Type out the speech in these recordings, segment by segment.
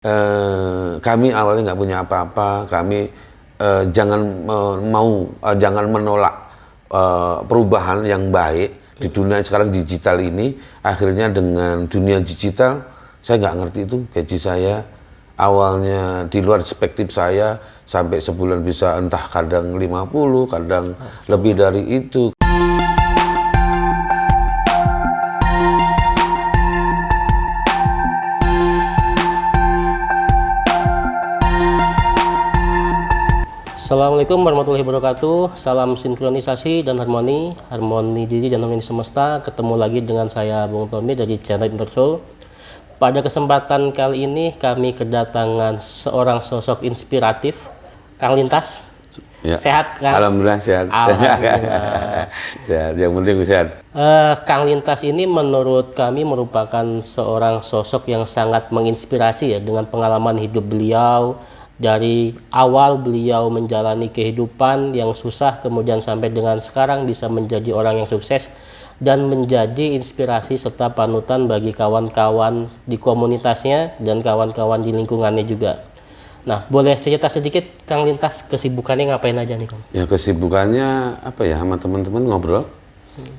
Kami awalnya nggak punya apa-apa, kami jangan menolak perubahan yang baik di dunia sekarang digital ini. Akhirnya dengan dunia digital, saya nggak ngerti itu gaji saya awalnya di luar perspektif saya sampai sebulan bisa entah kadang 50, kadang lebih dari itu. Assalamualaikum warahmatullahi wabarakatuh. Salam sinkronisasi dan harmoni diri dan harmoni semesta. Ketemu lagi dengan saya Bung Tommy dari channel Intersoul. Pada kesempatan kali ini kami kedatangan seorang sosok inspiratif, Kang Lintas. Ya. Sehat, Kang? Alhamdulillah sehat. Alhamdulillah. Sehat, yang penting sehat. Kang Lintas ini menurut kami merupakan seorang sosok yang sangat menginspirasi ya, dengan pengalaman hidup beliau. Dari awal beliau menjalani kehidupan yang susah, kemudian sampai dengan sekarang bisa menjadi orang yang sukses dan menjadi inspirasi serta panutan bagi kawan-kawan di komunitasnya dan kawan-kawan di lingkungannya juga. Nah, boleh cerita sedikit Kang Lintas, kesibukannya ngapain aja nih, Kang? Ya, kesibukannya apa ya, sama teman-teman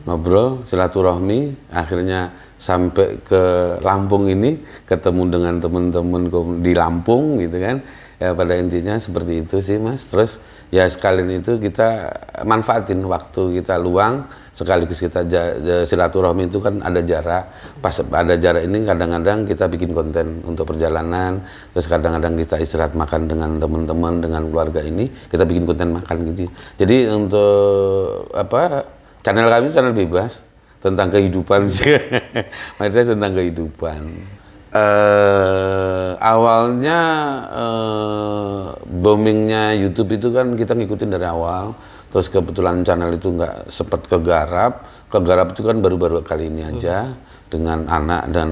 ngobrol, silaturahmi, akhirnya sampai ke Lampung ini, ketemu dengan teman-teman di Lampung gitu kan. Ya, pada intinya seperti itu sih, Mas. Terus ya sekalian itu kita manfaatin waktu kita luang, sekaligus kita silaturahmi. Itu kan ada jarak. Pas ada jarak ini kadang-kadang kita bikin konten untuk perjalanan, terus kadang-kadang kita istirahat makan dengan teman-teman, dengan keluarga ini, kita bikin konten makan gitu. Jadi untuk apa, channel kami channel bebas tentang kehidupan sih. Maksudnya tentang kehidupan. Awalnya boomingnya YouTube itu kan kita ngikutin dari awal, terus kebetulan channel itu nggak sempat kegarap itu kan baru-baru kali ini aja dengan anak dan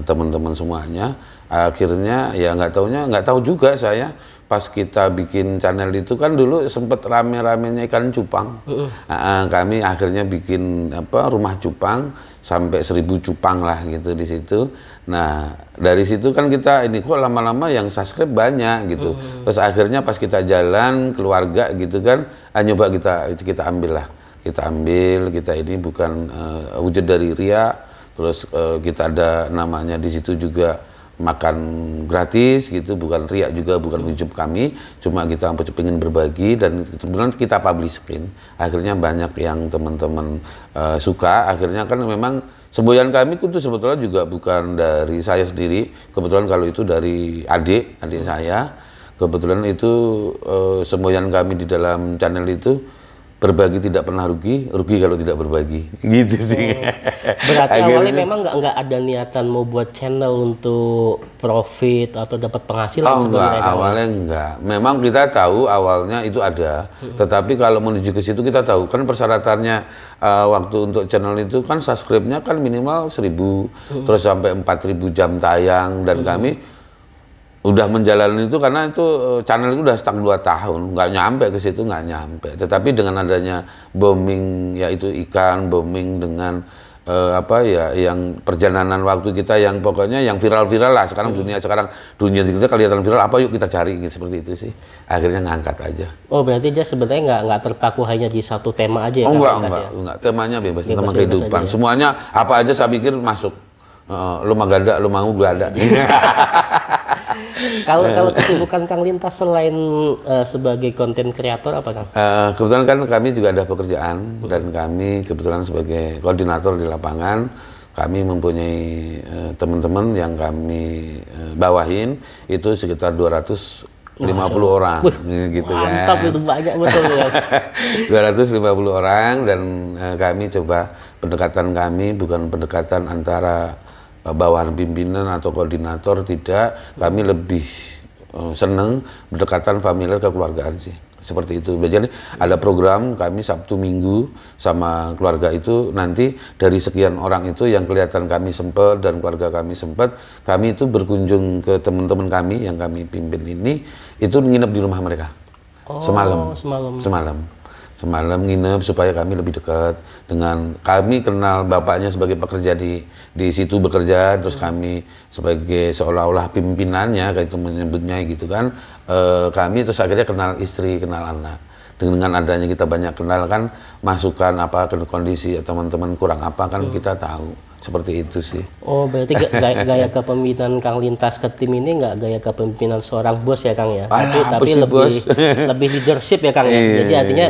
teman-teman semuanya. Akhirnya ya nggak tahu juga saya pas kita bikin channel itu kan dulu sempat rame-ramenya ikan cupang. Kami akhirnya bikin rumah cupang sampai 1000 cupang lah gitu di situ. Nah, dari situ kan kita ini kok lama-lama yang subscribe banyak gitu. Terus akhirnya pas kita jalan keluarga gitu kan, nyoba kita ambil lah. Kita ini bukan wujud dari ria. Terus kita ada namanya di situ juga makan gratis gitu, bukan riak juga, bukan ujub kami, cuma kita pengen berbagi dan kemudian kita publishin. Akhirnya banyak yang teman-teman suka. Akhirnya kan memang semboyan kami itu sebetulnya juga bukan dari saya sendiri, kebetulan kalau itu dari adik saya. Kebetulan itu semboyan kami di dalam channel itu, berbagi tidak pernah rugi kalau tidak berbagi, gitu sih. Berarti awalnya memang nggak ada niatan mau buat channel untuk profit atau dapat penghasilan sebenarnya? Awalnya enggak. Memang kita tahu awalnya itu ada, tetapi kalau menuju ke situ kita tahu kan persyaratannya waktu untuk channel itu kan subscribe-nya kan minimal 1000, terus sampai 4000 jam tayang, dan kami udah menjalani itu karena itu channel itu udah stuck 2 tahun, nggak nyampe ke situ, nggak nyampe. Tetapi dengan adanya booming yaitu ikan, booming dengan yang perjalanan waktu kita yang pokoknya yang viral-viral lah sekarang, dunia kita kelihatan viral, apa yuk kita cari gitu, seperti itu sih. Akhirnya ngangkat aja. Oh, berarti dia sebenarnya nggak terpaku hanya di satu tema aja ya? Enggak, temanya bebas tentang kehidupan. Semuanya apa aja saya pikir masuk. Lu mah gak ada, lu mau gak ada. Kalau kesibukan Kang Lintas selain sebagai konten kreator apa, Kang? Kebetulan kan kami juga ada pekerjaan, dan kami kebetulan sebagai koordinator di lapangan, kami mempunyai teman-teman yang kami bawahin itu sekitar 250 orang. Gitu kan. Mantap, itu banyak betul ya. 250 orang, dan kami coba pendekatan kami bukan pendekatan antara bawahan pimpinan atau koordinator, tidak. Kami lebih seneng pendekatan familiar kekeluargaan sih, seperti itu. Jadi ada program kami Sabtu Minggu sama keluarga itu, nanti dari sekian orang itu yang kelihatan kami sempat dan keluarga kami sempat, kami itu berkunjung ke teman-teman kami yang kami pimpin ini, itu nginep di rumah mereka. Semalam. semalam nginep supaya kami lebih dekat dengan, kami kenal bapaknya sebagai pekerja di situ bekerja, terus kami sebagai seolah-olah pimpinannya kayak itu menyebutnya gitu kan, kami terus akhirnya kenal istri, kenal anak. Dengan adanya kita banyak kenal kan, masukan apa kondisi teman-teman kurang apa kan kita tahu, seperti itu sih. Oh, berarti gaya kepemimpinan Kang Lintas ke tim ini nggak gaya kepemimpinan seorang bos ya Kang ya? Tapi lebih leadership ya Kang ya. Jadi artinya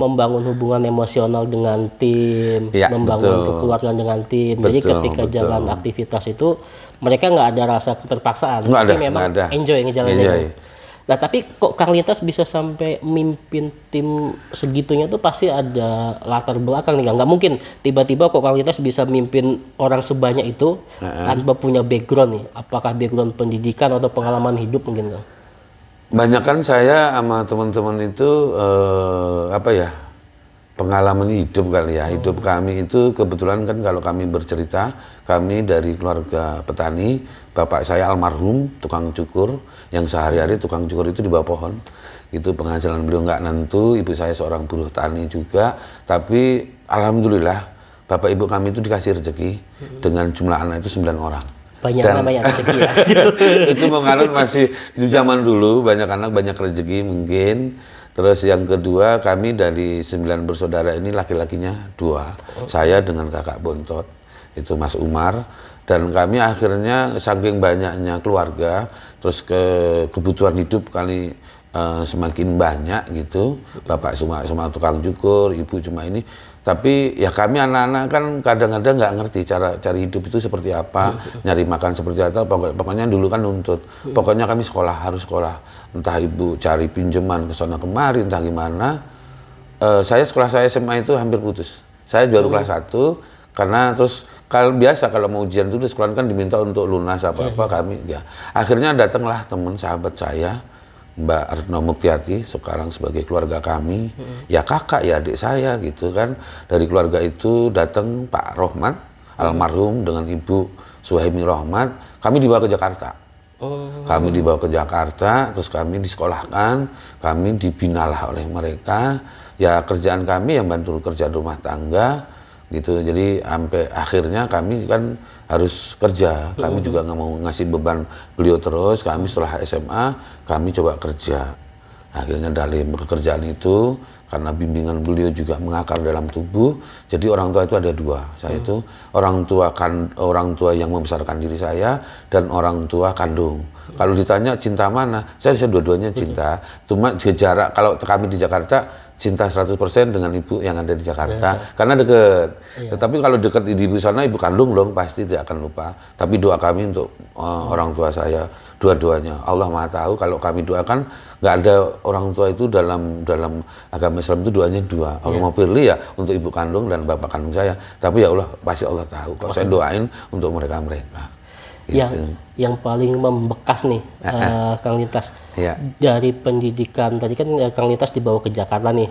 membangun hubungan emosional dengan tim, ya, membangun kekeluargaan dengan tim. Jadi ketika jalan aktivitas itu mereka nggak ada rasa keterpaksaan, tapi memang enjoy ngejalaninnya. Nah, tapi kok Kang Lintas bisa sampai mimpin tim segitunya tuh pasti ada latar belakang nih Kang. Nggak mungkin tiba-tiba kok Kang Lintas bisa mimpin orang sebanyak itu tanpa punya background nih. Apakah background pendidikan atau pengalaman hidup mungkin Kang? Banyak kan saya sama teman-teman itu pengalaman hidup kali ya. Hidup kami itu kebetulan kan kalau kami bercerita, kami dari keluarga petani, bapak saya almarhum tukang cukur, yang sehari-hari tukang cukur itu di bawah pohon. Itu penghasilan beliau nggak nentu, ibu saya seorang buruh tani juga, tapi alhamdulillah bapak ibu kami itu dikasih rezeki dengan jumlah anak itu 9 orang. Banyak rezeki ya. Itu mengalir masih di zaman dulu, banyak anak banyak rezeki mungkin. Terus yang kedua, kami dari 9 bersaudara ini laki-lakinya 2, saya dengan kakak bontot itu Mas Umar, dan kami akhirnya saking banyaknya keluarga, terus kebutuhan hidup kali semakin banyak gitu, bapak cuma tukang cukur, ibu cuma ini. Tapi ya kami anak-anak kan kadang-kadang nggak ngerti cari hidup itu seperti apa, nyari makan seperti apa. Pokoknya dulu kan nuntut, pokoknya kami harus sekolah. Entah ibu cari pinjaman ke sana kemari, entah gimana. Saya SMA itu hampir putus. Saya baru kelas 1 karena terus kalau biasa kalau mau ujian itu di sekolah kan diminta untuk lunas apa-apa kami ya. Akhirnya datanglah teman sahabat saya, Mbak Retno Muktiati, sekarang sebagai keluarga kami, ya kakak ya adik saya gitu kan. Dari keluarga itu datang Pak Rohmat almarhum dengan Ibu Suhaimi Rohmat, kami dibawa ke Jakarta. Kami dibawa ke Jakarta, terus kami disekolahkan, kami dibinalah oleh mereka. Ya kerjaan kami yang bantu kerjaan rumah tangga gitu. Jadi sampai akhirnya kami kan harus kerja. Kami juga nggak mau ngasih beban beliau terus. Kami setelah SMA kami coba kerja. Akhirnya dalam pekerjaan itu karena bimbingan beliau juga mengakar dalam tubuh. Jadi orang tua itu ada 2. Saya itu orang tua yang membesarkan diri saya dan orang tua kandung. Kalau ditanya cinta mana, saya dua-duanya cinta. Cuma jarak kalau kami di Jakarta cinta 100% dengan ibu yang ada di Jakarta, karena deket. Tetapi kalau deket di ibu sana, ibu kandung dong pasti tidak akan lupa. Tapi doa kami untuk orang tua saya dua-duanya. Allah Maha tahu kalau kami doakan, nggak ada orang tua itu dalam agama Islam itu doanya 2. Allah mau pilih ya untuk ibu kandung dan bapak kandung saya. Tapi ya Allah pasti Allah tahu. Kalau saya doain untuk mereka. Yang paling membekas nih Kang Lintas dari pendidikan tadi kan Kang Lintas dibawa ke Jakarta nih,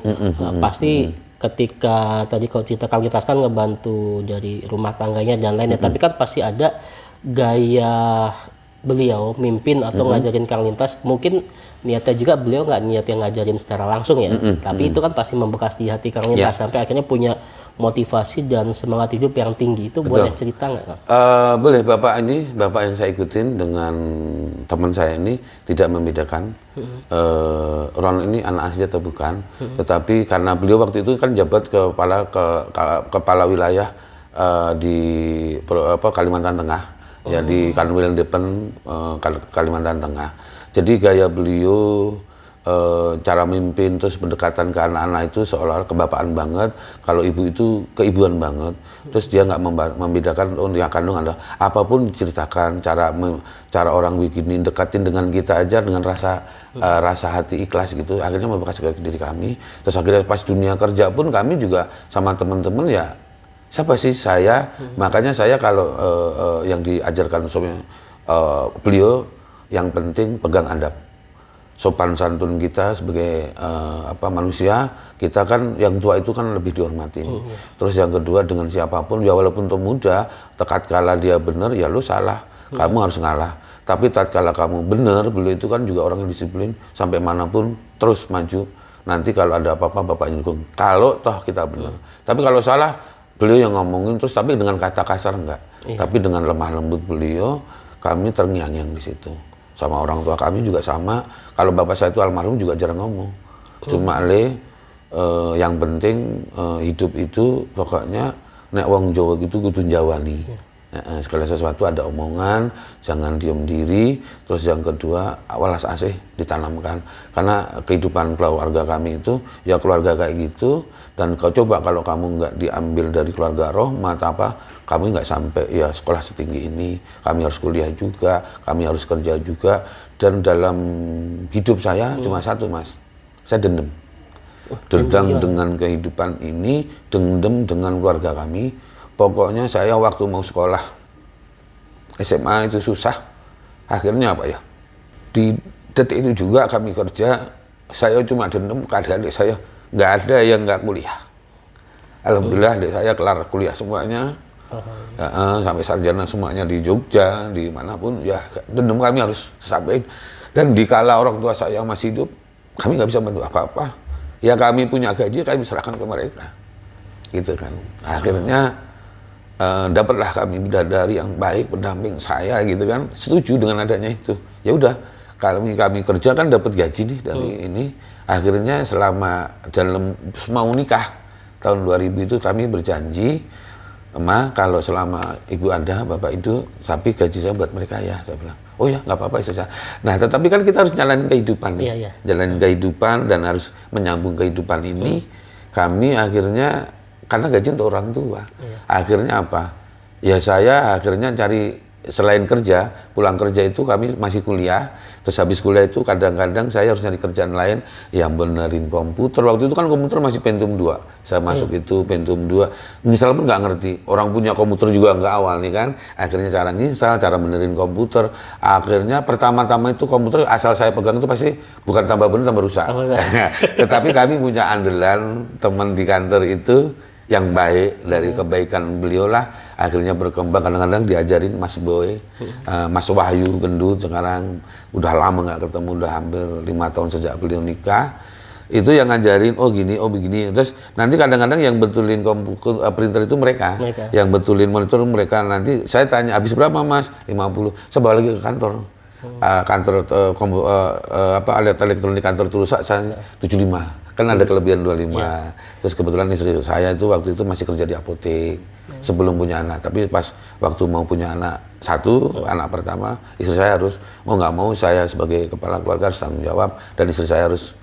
pasti ketika tadi kalau cerita Kang Lintas kan ngebantu dari rumah tangganya dan lainnya, tapi kan pasti ada gaya beliau mimpin atau ngajarin Kang Lintas, mungkin niatnya juga beliau nggak niat yang ngajarin secara langsung ya, tapi itu kan pasti membekas di hati Kang Lintas sampai akhirnya punya motivasi dan semangat hidup yang tinggi. Itu boleh cerita nggak Kang? Boleh. Bapak yang saya ikutin dengan teman saya ini tidak membedakan orang ini anak asli atau bukan, tetapi karena beliau waktu itu kan jabat kepala wilayah di Kalimantan Tengah, ya di Kanwil Depen, Kalimantan Tengah. Jadi gaya beliau, cara mimpin terus pendekatan ke anak-anak itu seolah-olah kebapaan banget, kalau ibu itu keibuan banget. Terus dia nggak membedakan yang kandung ada apapun diceritakan, cara orang begini dekatin dengan kita aja dengan rasa hati ikhlas gitu, akhirnya membekas ke diri kami. Terus akhirnya pas dunia kerja pun kami juga sama teman-teman ya siapa sih saya, makanya saya kalau yang diajarkan beliau yang penting pegang adab. Sopan santun kita sebagai manusia, kita kan yang tua itu kan lebih dihormati. Terus yang kedua dengan siapapun ya walaupun itu muda, tatkala dia benar ya lu salah, kamu harus ngalah. Tapi tatkala kamu benar, beliau itu kan juga orang yang disiplin sampai manapun terus maju. nanti kalau ada apa-apa Bapak dukung. Kalau toh kita benar. Tapi kalau salah, beliau yang ngomongin terus tapi dengan kata kasar enggak. Tapi dengan lemah lembut beliau, kami terngiang-ngiang di situ. Sama orang tua kami juga sama. Kalau bapak saya itu almarhum juga jarang ngomong. Cuma yang penting hidup itu pokoknya nek wong Jawa gitu kudu njawani. Segala sesuatu ada omongan, jangan diam diri. Terus yang kedua, welas asih ditanamkan. Karena kehidupan keluarga kami itu ya keluarga kayak gitu. Dan coba kalau kamu nggak diambil dari keluarga rahmat apa, kami nggak sampai ya sekolah setinggi ini. Kami harus kuliah juga, kami harus kerja juga. Dan dalam hidup saya cuma satu, Mas, saya dendam. Dendam dengan kehidupan ini, dendam dengan keluarga kami. Pokoknya saya waktu mau sekolah SMA itu susah. Akhirnya apa ya? Di detik itu juga kami kerja, saya cuma dendam keadaan adik saya. Nggak ada yang nggak kuliah. Alhamdulillah adik saya kelar kuliah semuanya. Sampai sarjana semuanya di Jogja, di manapun. Ya dendam kami harus sampaikan. Dan dikala orang tua saya masih hidup, kami nggak bisa bantu apa-apa. Ya kami punya gaji, kami serahkan ke mereka. Gitu kan. Akhirnya dapatlah kami bidadari yang baik, pendamping saya gitu kan, setuju dengan adanya itu. Ya udah, kalau kami kerja kan dapat gaji nih dari ini. Akhirnya selama dalam mau nikah tahun 2000 itu kami berjanji, "Ma, kalau selama ibu ada, bapak itu, tapi gaji saya buat mereka ya." Saya bilang, "Oh ya, nggak apa-apa istri saya." Nah, tetapi kan kita harus jalanin kehidupan nih. Jalanin kehidupan dan harus menyambung kehidupan ini. Kami akhirnya karena gaji untuk orang tua. Akhirnya apa? Ya saya akhirnya cari, selain kerja, pulang kerja itu kami masih kuliah. Terus habis kuliah itu kadang-kadang saya harus nyari kerjaan lain yang benerin komputer. Waktu itu kan komputer masih Pentium 2. Saya masuk itu Pentium 2. Misal pun nggak ngerti. Orang punya komputer juga nggak awal nih kan. Akhirnya cara nginstal, cara benerin komputer. Akhirnya pertama-tama itu komputer asal saya pegang itu pasti bukan tambah bener, tambah rusak. Tetapi kami punya andalan teman di kantor itu yang baik, dari kebaikan beliau lah akhirnya berkembang. Kadang-kadang diajarin Mas Boy, Mas Wahyu Gendut, sekarang udah lama nggak ketemu, udah hampir 5 tahun sejak beliau nikah. Itu yang ngajarin, oh gini, oh begini. Terus nanti kadang-kadang yang betulin printer itu mereka, yang betulin monitor mereka. Nanti saya tanya, habis berapa Mas? 50. Saya bawa lagi ke kantor. Alat elektronik kantor itu rusak, saya 75. Kan ada kelebihan 25. Terus kebetulan istri saya itu waktu itu masih kerja di apotek sebelum punya anak. Tapi pas waktu mau punya anak satu, anak pertama, istri saya harus, mau nggak mau saya sebagai kepala keluarga harus tanggung jawab, dan istri saya harus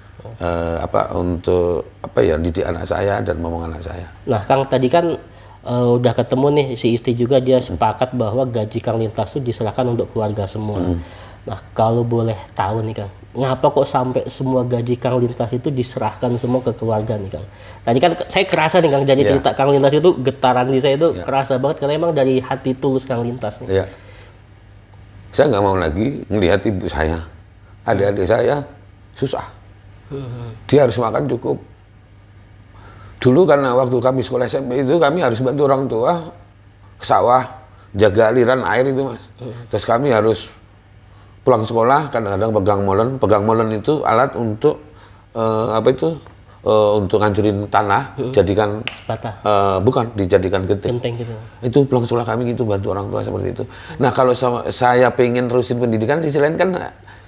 didik anak saya dan ngomong anak saya. Nah, Kang tadi kan udah ketemu nih si istri juga, dia sepakat bahwa gaji Kang Lintas itu diserahkan untuk keluarga semua. Nah, kalau boleh tahu nih Kang, ngapa kok sampai semua gaji Kang Lintas itu diserahkan semua ke keluarga nih Kang? Tadi kan saya kerasa nih Kang, jadi cerita Kang Lintas itu getaran di saya itu kerasa banget, karena emang dari hati tulus Kang Lintas nih. Saya nggak mau lagi ngelihat ibu saya, adik-adik saya susah. Dia harus makan cukup. Dulu karena waktu kami sekolah SMP itu kami harus bantu orang tua ke sawah, jaga aliran air itu Mas. Terus kami harus pulang sekolah kadang-kadang pegang molen itu alat untuk untuk ngancurin tanah, jadikan bukan dijadikan genteng gitu. Itu pulang sekolah kami gitu bantu orang tua seperti itu. Nah, kalau saya pengen terusin pendidikan, sisi lain kan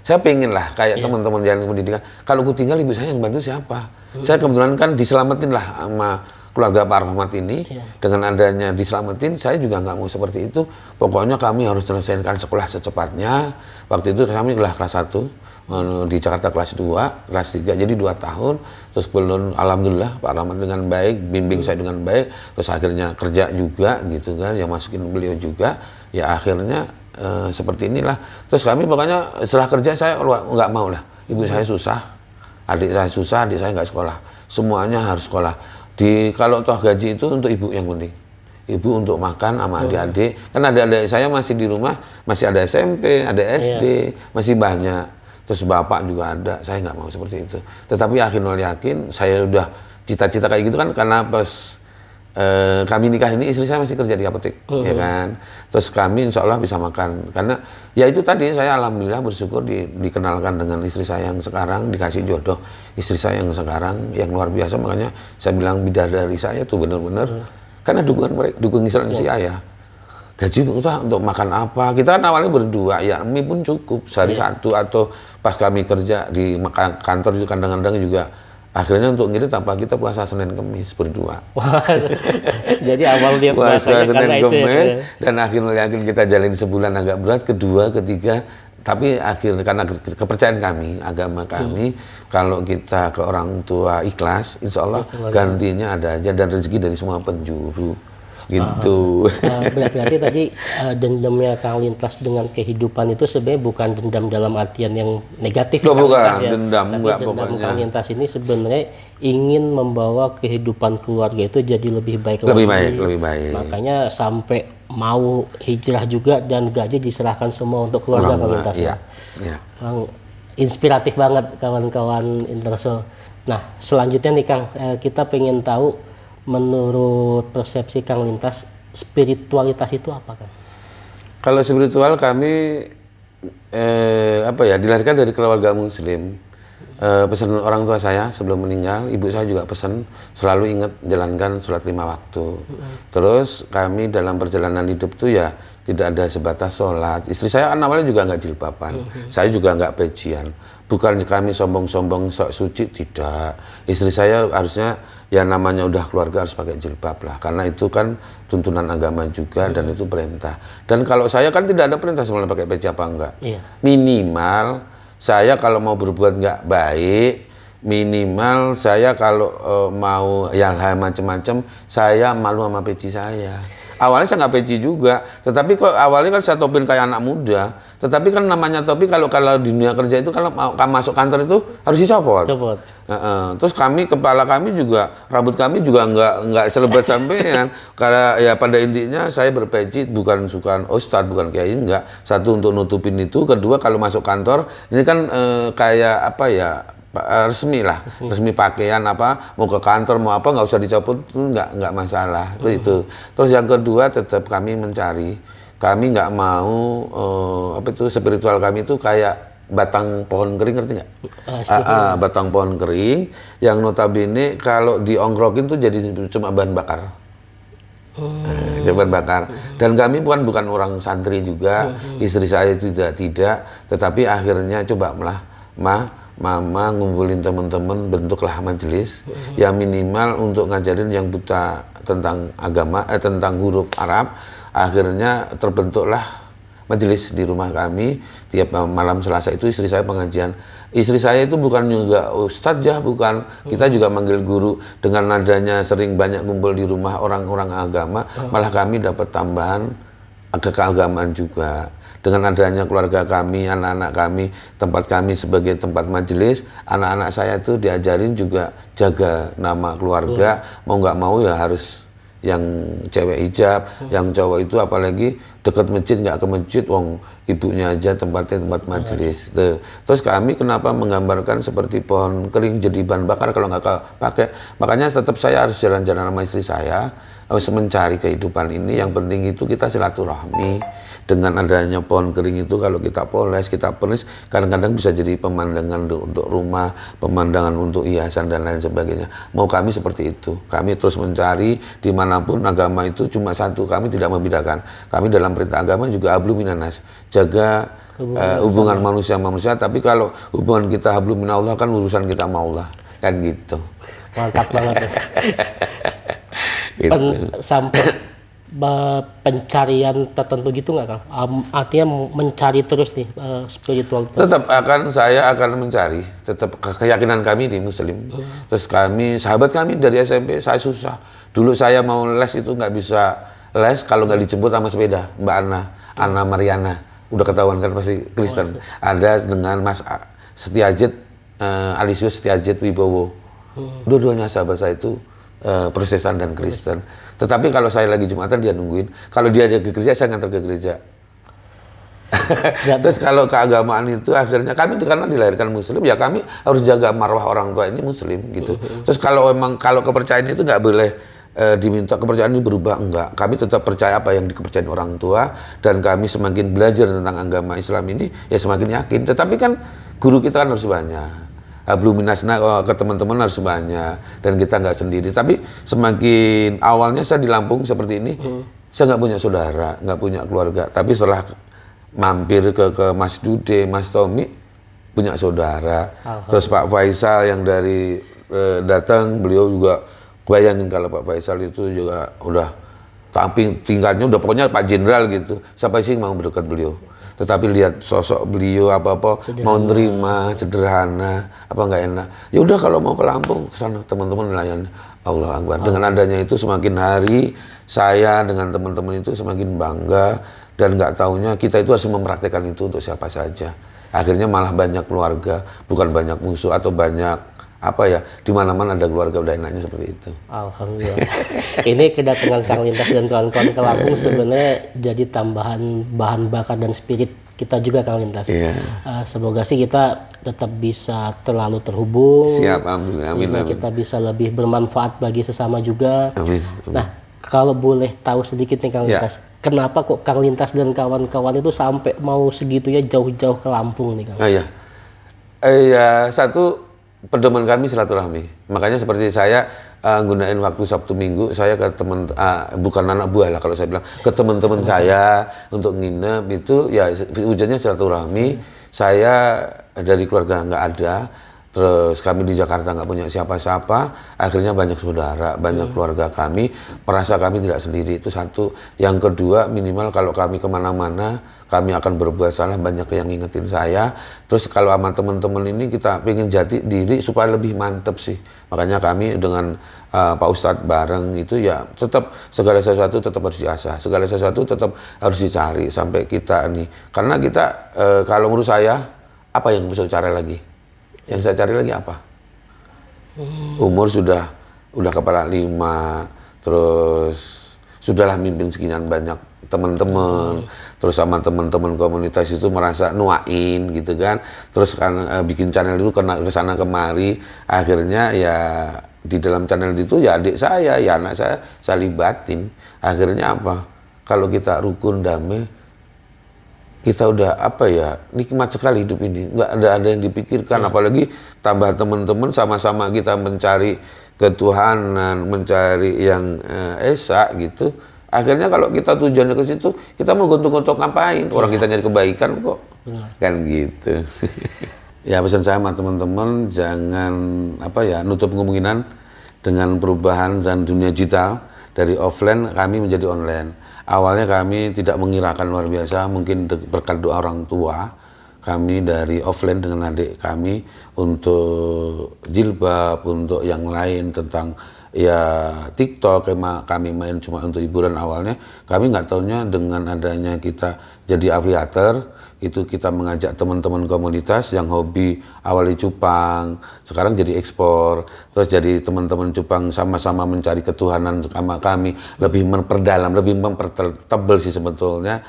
saya pengen lah kayak teman-teman jalan pendidikan. Kalau aku tinggal, ibu saya yang bantu siapa? Saya kebetulan kan diselamatin lah sama keluarga Pak Rahmat ini. Dengan adanya diselamatin, saya juga nggak mau seperti itu. Pokoknya kami harus selesaikan sekolah secepatnya. Waktu itu kami kelas 1, di Jakarta kelas 2, kelas 3, jadi 2 tahun. Terus kemudian alhamdulillah Pak Rahmat dengan baik, bimbing saya dengan baik. Terus akhirnya kerja juga gitu kan, yang masukin beliau juga. Ya akhirnya seperti inilah. Terus kami pokoknya setelah kerja saya nggak mau lah. Ibu saya susah, adik saya susah, adik saya nggak sekolah. Semuanya harus sekolah. Kalau toh gaji itu untuk ibu yang penting. Ibu untuk makan sama adik-adik. Kan adik-adik saya masih di rumah, masih ada SMP, ada SD, masih banyak. Terus bapak juga ada, saya nggak mau seperti itu. Tetapi yakin saya udah cita-cita kayak gitu kan, karena pas kami nikah ini istri saya masih kerja di apotek, ya kan. Terus kami insya Allah bisa makan. Karena ya itu tadi saya alhamdulillah bersyukur dikenalkan dengan istri saya yang sekarang, dikasih jodoh istri saya yang sekarang yang luar biasa. Makanya saya bilang bidadari saya tuh benar-benar karena dukung istri saya. Gaji untuk makan apa? Kita kan awalnya berdua, ya mie pun cukup sehari satu, atau pas kami kerja di kantor itu kadang-kadang juga. Akhirnya untuk ngirit apa kita puasa Senin Kemis berdua. Jadi awal dia puasa Senin Kemis ya. Dan akhirnya kita jalin sebulan agak berat, kedua, ketiga, tapi akhirnya karena kepercayaan kami, agama kami, kalau kita ke orang tua ikhlas, insya Allah gantinya ada aja dan rezeki dari semua penjuru. Gitu. Berarti tadi dendamnya Kang Lintas dengan kehidupan itu sebenarnya bukan dendam dalam artian yang negatif. Bukan ya. dendam, tapi enggak dendam pokoknya. Kang Lintas ini sebenarnya ingin membawa kehidupan keluarga itu jadi lebih baik lebih lagi. Lebih baik. Makanya sampai mau hijrah juga dan gaji diserahkan semua untuk keluarga Kang Lintas. Iya. Inspiratif banget kawan-kawan internasional. Nah, selanjutnya nih Kang, kita pengen tahu menurut persepsi Kang Lintas, spiritualitas itu apa Kang? Kalau spiritual kami dilahirkan dari keluarga Muslim. Pesan orang tua saya sebelum meninggal, ibu saya juga pesan selalu ingat jalankan sholat 5 waktu. Terus kami dalam perjalanan hidup tuh ya tidak ada sebatas sholat. Istri saya kan awalnya juga nggak jilbaban, saya juga nggak pecian. Bukan kami sombong-sombong sok suci, tidak. Istri saya harusnya ya namanya udah keluarga harus pakai jilbab lah, karena itu kan tuntunan agama juga dan itu perintah. Dan kalau saya kan tidak ada perintah sebenarnya pakai peci apa enggak. Minimal saya kalau mau berbuat nggak baik, minimal saya kalau mau yang hal macam-macam, saya malu sama peci saya. Awalnya saya nggak peci juga, tetapi kok awalnya kan saya topin kayak anak muda. Tetapi kan namanya topi kalau di dunia kerja itu kalau mau masuk kantor itu harus dicopot. Terus kepala kami juga, rambut kami juga nggak selebat sampean. Karena ya pada intinya saya berpeci bukan suka ustadz, bukan kiai, enggak. Satu untuk nutupin itu, kedua kalau masuk kantor ini kan kayak apa ya, resmi lah, resmi pakaian apa, mau ke kantor mau apa nggak usah dicopot, itu nggak masalah. Itu. Terus yang kedua tetap kami mencari, kami nggak mau spiritual kami itu kayak batang pohon kering, ngerti nggak? Batang pohon kering yang notabene kalau diongkrokin tuh jadi cuma bahan bakar. Bahan bakar. Dan kami bukan orang santri juga, istri saya itu tidak, tetapi akhirnya coba Mama ngumpulin teman-teman, bentuklah majelis yang minimal untuk ngajarin yang buta tentang agama, tentang huruf Arab. Akhirnya terbentuklah majelis di rumah kami. Tiap malam Selasa itu istri saya pengajian. Istri saya itu bukan juga ustadz ya, bukan. Kita juga manggil guru. Dengan nadanya sering banyak kumpul di rumah orang-orang agama, malah kami dapat tambahan keagamaan juga. Dengan adanya keluarga kami, anak-anak kami, tempat kami sebagai tempat majelis, anak-anak saya itu diajarin juga jaga nama keluarga, mau nggak mau ya harus yang cewek hijab, yang cowok itu apalagi dekat masjid nggak ke masjid, wong ibunya aja tempatnya tempat majelis. Terus kami kenapa menggambarkan seperti pohon kering jadi bahan bakar kalau nggak pakai, makanya tetap saya harus jalan-jalan sama istri saya, harus mencari kehidupan ini. Yang penting itu kita silaturahmi. Dengan adanya pohon kering itu kalau kita poles, kita pernis, kadang-kadang bisa jadi pemandangan untuk rumah, pemandangan untuk hiasan dan lain sebagainya. Mau kami seperti itu. Kami terus mencari dimanapun agama itu cuma satu, kami tidak membedakan. Kami dalam perintah agama juga hablu minanas, jaga hubungan manusia-manusia, tapi kalau hubungan kita hablu minallah kan urusan kita maulah, kan gitu. Mantap banget. Sampai pencarian tertentu gitu nggak Kang? Artinya mencari terus nih spiritual. Tetap saya akan mencari, tetap keyakinan kami di Muslim. Terus sahabat kami dari SMP, saya susah. Dulu saya mau les itu nggak bisa les kalau nggak dijemput sama sepeda, Mbak Ana Mariana. Udah ketahuan kan pasti Kristen. Ada dengan Mas Setiajet, Alisius Setiajet Wibowo. Dua-duanya sahabat saya itu Protestan dan Kristen. Tetapi kalau saya lagi Jumatan dia nungguin. Kalau dia ada ke gereja, saya ngantar ke gereja. Terus kalau keagamaan itu akhirnya kami karena dilahirkan Muslim, ya kami harus jaga marwah orang tua ini Muslim gitu. Terus kalau kepercayaan itu nggak boleh diminta kepercayaan ini berubah, enggak. Kami tetap percaya apa yang dikepercayaan orang tua, dan kami semakin belajar tentang agama Islam ini ya semakin yakin. Tetapi kan guru kita kan harus banyak, Bluminasna ke teman-teman harus banyak, dan kita nggak sendiri. Tapi semakin awalnya saya di Lampung seperti ini, saya nggak punya saudara, nggak punya keluarga. Tapi setelah mampir ke Mas Dude, Mas Tommy, punya saudara. Terus Pak Faisal yang dari datang, beliau juga bayangin kalau Pak Faisal itu juga udah tapi tingkatnya udah pokoknya Pak Jenderal gitu. Siapa sih yang mau berdekat beliau? Tetapi lihat sosok beliau apa-apa mau nerima, sederhana, apa nggak enak. Ya udah kalau mau ke Lampung ke sana teman-teman melayani. Allah Akbar. Dengan adanya itu semakin hari saya dengan teman-teman itu semakin bangga, dan nggak taunya kita itu harus mempraktekkan itu untuk siapa saja. Akhirnya malah banyak keluarga, bukan banyak musuh atau banyak apa ya, di mana-mana ada keluarga, udah enaknya seperti itu. Alhamdulillah. Ini kedatangan Kang Lintas dan kawan-kawan ke Lampung sebenarnya jadi tambahan bahan bakar dan spirit kita juga, Kang Lintas. Semoga sih kita tetap bisa terlalu terhubung. Siap, amin, sehingga amin. kita bisa lebih bermanfaat bagi sesama juga. Amin. Nah, kalau boleh tahu sedikit nih Kang Lintas, kenapa kok Kang Lintas dan kawan-kawan itu sampai mau segitunya jauh-jauh ke Lampung nih Kang? Satu, pedoman kami silaturahmi. Makanya seperti saya gunain waktu Sabtu Minggu, saya ke teman, bukan anak buah lah kalau saya bilang, ke teman-teman saya untuk nginep itu, ya hujannya silaturahmi. Saya dari keluarga nggak ada, terus kami di Jakarta nggak punya siapa-siapa, akhirnya banyak saudara, banyak keluarga kami, merasa kami tidak sendiri, itu satu. Yang kedua, minimal kalau kami kemana-mana, kami akan berbuat salah, banyak yang ngingetin saya. Terus kalau sama teman-teman ini kita pengen jati diri supaya lebih mantep sih. Makanya kami dengan Pak Ustadz bareng itu ya tetap segala sesuatu tetap harus diasah, segala sesuatu tetap harus dicari sampai kita nih. Karena kita kalau menurut saya, apa yang bisa cari lagi? Yang saya cari lagi apa? Umur sudah kepala 5, terus sudahlah mimpin sekian banyak teman-teman, terus sama teman-teman komunitas itu merasa nuain gitu kan, terus kan bikin channel itu kena kesana kemari, akhirnya ya di dalam channel itu ya adik saya, ya anak saya libatin. Akhirnya apa? Kalau kita rukun damai, kita udah apa ya, nikmat sekali hidup ini, nggak ada yang dipikirkan, apalagi tambah teman-teman sama-sama kita mencari ketuhanan, mencari yang esa gitu. Akhirnya kalau kita tujuannya ke situ, kita mau gontok-gontok ngapain? Orang kita nyari kebaikan kok. Kan gitu. Ya pesan saya sama teman-teman, jangan apa ya, nutup kemungkinan dengan perubahan dan dunia digital, dari offline kami menjadi online. Awalnya kami tidak mengirakan luar biasa, mungkin berkat doa orang tua, kami dari offline dengan adik kami untuk jilbab, untuk yang lain tentang ya TikTok, kami main cuma untuk hiburan awalnya. Kami nggak taunya dengan adanya kita jadi afiliator, itu kita mengajak teman-teman komunitas yang hobi awalnya cupang, sekarang jadi ekspor, terus jadi teman-teman cupang sama-sama mencari ketuhanan sama kami, lebih memperdalam, lebih mempertebal sih sebetulnya.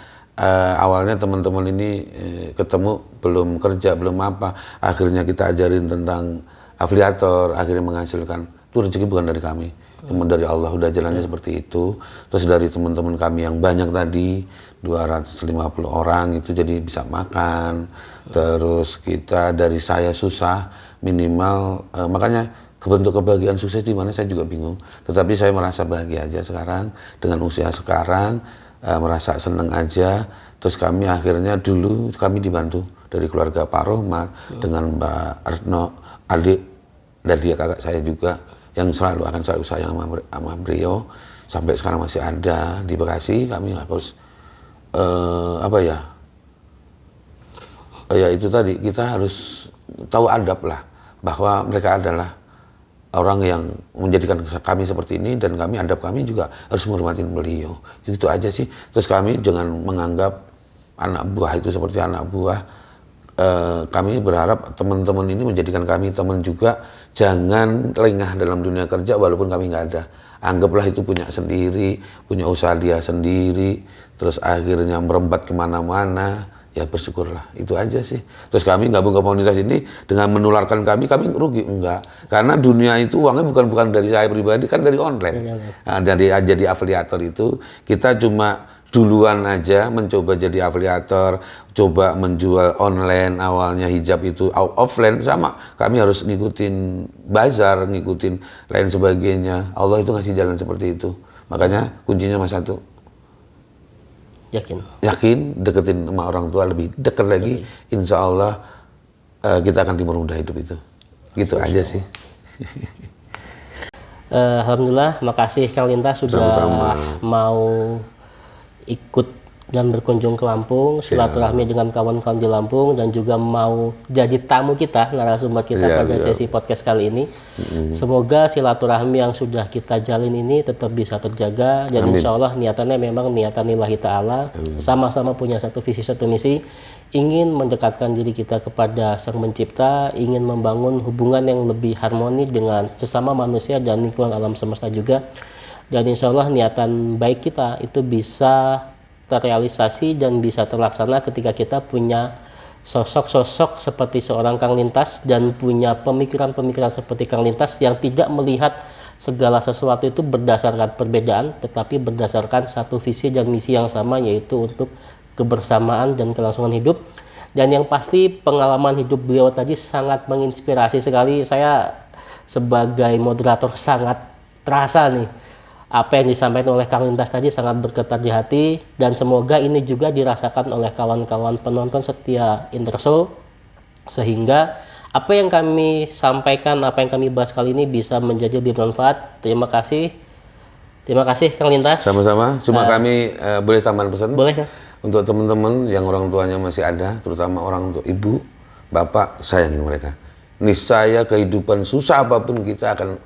Awalnya teman-teman ini ketemu belum kerja, belum apa, akhirnya kita ajarin tentang afiliator, akhirnya menghasilkan. Itu rezeki bukan dari kami, cuma dari Allah, udah jalannya seperti itu. Terus dari teman-teman kami yang banyak tadi, 250 orang itu jadi bisa makan. Terus kita dari saya susah, minimal, makanya kebentuk kebahagiaan sukses di mana saya juga bingung. Tetapi saya merasa bahagia aja sekarang, dengan usia sekarang, merasa seneng aja. Terus kami akhirnya dulu, kami dibantu dari keluarga Pak Rohmat, dengan Mbak Retno, adik, dan dia kakak saya juga, yang selalu sayang sama beliau, sampai sekarang masih ada di Bekasi. Kami harus ya itu tadi, kita harus tahu adab lah, bahwa mereka adalah orang yang menjadikan kami seperti ini, dan adab kami juga harus menghormati beliau. Itu aja sih. Terus kami jangan menganggap anak buah itu seperti anak buah. Kami berharap teman-teman ini menjadikan kami teman juga. Jangan lengah dalam dunia kerja walaupun kami nggak ada. Anggaplah itu punya sendiri, punya usaha dia sendiri, terus akhirnya merembat kemana-mana. ya bersyukurlah, itu aja sih. Terus kami gabung ke komunitas ini dengan menularkan kami rugi enggak, karena dunia itu uangnya bukan dari saya pribadi, kan dari online. Nah, dari jadi afiliator itu kita cuma duluan aja mencoba jadi afiliator, coba menjual online. Awalnya hijab itu offline, sama kami harus ngikutin bazar, ngikutin lain sebagainya. Allah itu ngasih jalan seperti itu. Makanya kuncinya Mas satu, yakin, deketin sama orang tua, lebih dekat lagi, insya Allah kita akan dipermudah hidup itu. Gitu aja sih. Alhamdulillah, makasih Kang Lintas sudah Sama-sama. mau ikut dan berkunjung ke Lampung, silaturahmi dengan kawan-kawan di Lampung, dan juga mau jadi tamu kita, narasumber kita pada sesi podcast kali ini. Semoga silaturahmi yang sudah kita jalin ini tetap bisa terjaga, dan insya Allah niatannya memang niatan lillahi ta'ala, sama-sama punya satu visi, satu misi, ingin mendekatkan diri kita kepada Sang Pencipta, ingin membangun hubungan yang lebih harmoni dengan sesama manusia dan lingkungan alam semesta juga. Dan insya Allah niatan baik kita itu bisa terrealisasi dan bisa terlaksana ketika kita punya sosok-sosok seperti seorang Kang Lintas dan punya pemikiran-pemikiran seperti Kang Lintas yang tidak melihat segala sesuatu itu berdasarkan perbedaan, tetapi berdasarkan satu visi dan misi yang sama, yaitu untuk kebersamaan dan kelangsungan hidup. Dan yang pasti pengalaman hidup beliau tadi sangat menginspirasi sekali. Saya sebagai moderator sangat terasa nih apa yang disampaikan oleh Kang Lintas tadi, sangat bergetar di hati, dan semoga ini juga dirasakan oleh kawan-kawan penonton setia Intersoul, sehingga apa yang kami sampaikan, apa yang kami bahas kali ini bisa menjadi lebih bermanfaat. Terima kasih Kang Lintas. Sama-sama. Cuma kami boleh tambahan pesan? Boleh, Kang. Untuk teman-teman yang orang tuanya masih ada, terutama orang tua ibu, bapak, sayangin mereka. Niscaya kehidupan susah apapun kita akan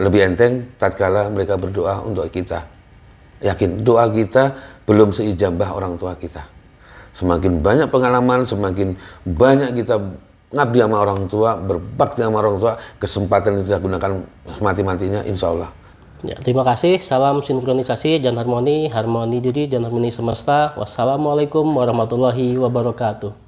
lebih enteng tatkala mereka berdoa untuk kita. Yakin doa kita belum seijabah orang tua kita. Semakin banyak pengalaman, semakin banyak kita ngabdi sama orang tua, berbakti sama orang tua, kesempatan itu kita gunakan mati-matinya, insya Allah. Ya, terima kasih. Salam sinkronisasi dan harmoni diri dan harmoni semesta. Wassalamualaikum warahmatullahi wabarakatuh.